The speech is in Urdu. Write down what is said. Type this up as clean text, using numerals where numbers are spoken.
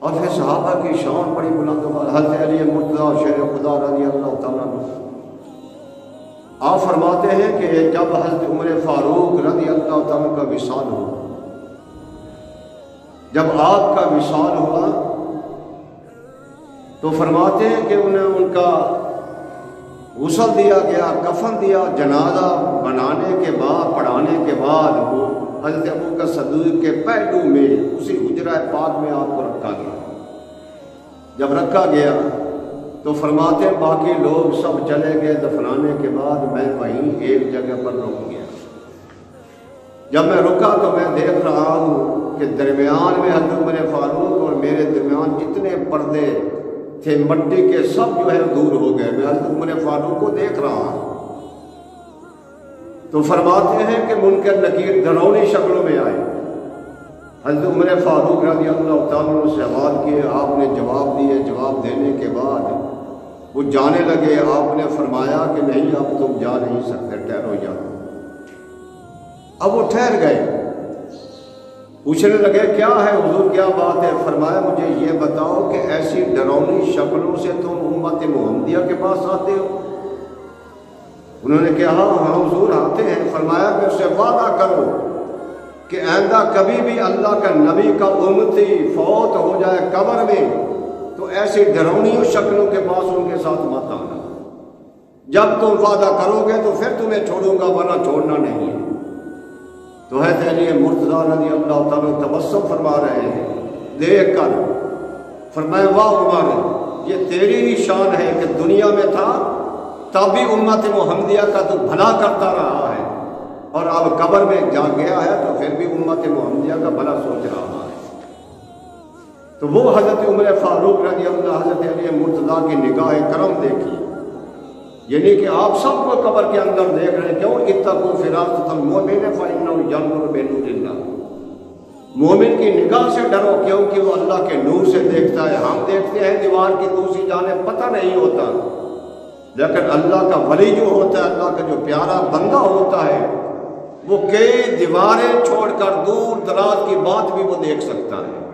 اور پھر صحابہ کی شان بڑی بلند و بالا، حضرت علی مرتضیٰ شیر خدا رضی اللہ تعالیٰ عنہ آپ فرماتے ہیں کہ جب حضرت عمر فاروق رضی اللہ تعالیٰ کا وصال ہوا، جب آپ کا وصال ہوا تو فرماتے ہیں کہ انہیں ان کا غسل دیا گیا، کفن دیا، جنازہ بنانے کے بعد پڑھانے کے بعد وہ حضرت ابو بکر صدیق کے پہلو میں اسی حجرہ پاک میں آپ کو رکھا گیا۔ جب رکھا گیا تو فرماتے ہیں باقی لوگ سب چلے گئے دفنانے کے بعد، میں وہیں ایک جگہ پر رک گیا۔ جب میں رکا تو میں دیکھ رہا ہوں کہ درمیان میں حضرت عمر فاروق اور میرے درمیان جتنے پردے تھے مٹی کے سب جو ہے دور ہو گئے، میں حضرت عمر فاروق کو دیکھ رہا ہوں۔ تو فرماتے ہیں کہ منکر نکیر ڈراؤنی شکلوں میں آئے، حضرت عمر فاروق رضی اللہ تعالیٰ عنہ سے سوال کیے، آپ نے جواب دیے، جواب دینے کے بعد وہ جانے لگے، آپ نے فرمایا کہ نہیں اب تم جا نہیں سکتے، ٹھہرو جاؤ۔ اب وہ ٹھہر گئے، پوچھنے لگے کیا ہے حضور کیا بات ہے؟ فرمایا مجھے یہ بتاؤ کہ ایسی ڈراؤنی شکلوں سے تم امت محمدیہ کے پاس آتے ہو؟ انہوں نے کہا ہاں حضور آتے ہیں۔ فرمایا کہ اس سے وعدہ کرو کہ آئندہ کبھی بھی اللہ کا نبی کا امتی فوت ہو جائے قبر میں تو ایسی ڈراؤنی شکلوں کے پاس ان کے ساتھ مت آنا، جب تم وعدہ کرو گے تو پھر تمہیں چھوڑوں گا ورنہ چھوڑنا نہیں ہے۔ تو حضرت علی مرتضیٰ رضی اللہ تعالیٰ تبسم فرما رہے ہیں دیکھ کر، فرمایا واہ عمر یہ تیری ہی شان ہے کہ دنیا میں تھا تب بھی امت محمدیہ کا تو بھلا کرتا رہا ہے، اور اب قبر میں جا گیا ہے تو پھر بھی امت محمدیہ کا بھلا سوچ رہا ہے۔ تو وہ حضرت عمر فاروق رضی اللہ حضرت علی مرتضیٰ کی نگاہ کرم دیکھی، یعنی کہ آپ سب کو قبر کے اندر دیکھ رہے ہیں۔ کیوں؟ اتقوا فراست المؤمن فإنه ينظر بنور اللہ، مومن کی نگاہ سے ڈرو کیونکہ وہ اللہ کے نور سے دیکھتا ہے۔ ہم دیکھتے ہیں دیوار کی دوسری جانب پتہ نہیں ہوتا، لیکن اللہ کا ولی جو ہوتا ہے، اللہ کا جو پیارا بندہ ہوتا ہے، وہ کئی دیواریں چھوڑ کر دور دراز کی بات بھی وہ دیکھ سکتا ہے۔